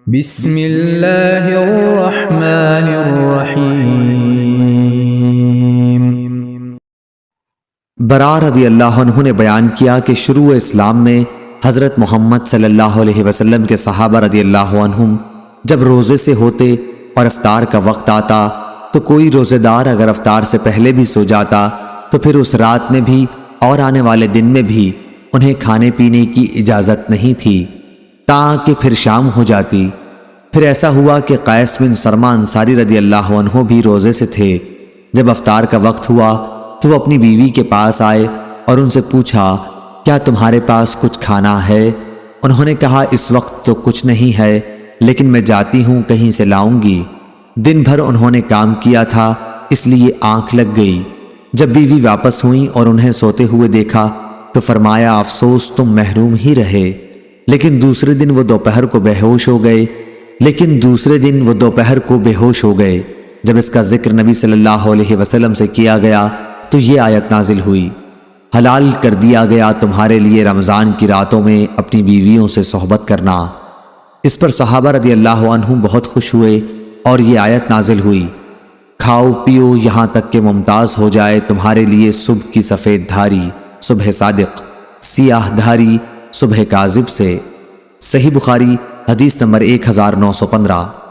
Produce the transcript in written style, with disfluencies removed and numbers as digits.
بسم اللہ الرحمن الرحیم۔ برا رضی اللہ عنہ نے بیان کیا کہ شروع اسلام میں حضرت محمد صلی اللہ علیہ وسلم کے صحابہ رضی اللہ عنہم جب روزے سے ہوتے اور افطار کا وقت آتا تو کوئی روزے دار اگر افطار سے پہلے بھی سو جاتا تو پھر اس رات میں بھی اور آنے والے دن میں بھی انہیں کھانے پینے کی اجازت نہیں تھی تاکہ پھر شام ہو جاتی۔ پھر ایسا ہوا کہ قیس بن سرما انصاری رضی اللہ عنہ بھی روزے سے تھے۔ جب افطار کا وقت ہوا تو وہ اپنی بیوی کے پاس آئے اور ان سے پوچھا، کیا تمہارے پاس کچھ کھانا ہے؟ انہوں نے کہا، اس وقت تو کچھ نہیں ہے، لیکن میں جاتی ہوں کہیں سے لاؤں گی۔ دن بھر انہوں نے کام کیا تھا، اس لیے آنکھ لگ گئی۔ جب بیوی واپس ہوئیں اور انہیں سوتے ہوئے دیکھا تو فرمایا، افسوس تم محروم ہی رہے۔ لیکن دوسرے دن وہ دوپہر کو بے ہوش ہو گئے۔ جب اس کا ذکر نبی صلی اللہ علیہ وسلم سے کیا گیا تو یہ آیت نازل ہوئی، حلال کر دیا گیا تمہارے لیے رمضان کی راتوں میں اپنی بیویوں سے صحبت کرنا۔ اس پر صحابہ رضی اللہ عنہم بہت خوش ہوئے اور یہ آیت نازل ہوئی، کھاؤ پیو یہاں تک کہ ممتاز ہو جائے تمہارے لیے صبح کی سفید دھاری صبح صادق، سیاہ دھاری صبح کاذب سے۔ صحیح بخاری حدیث نمبر 1915۔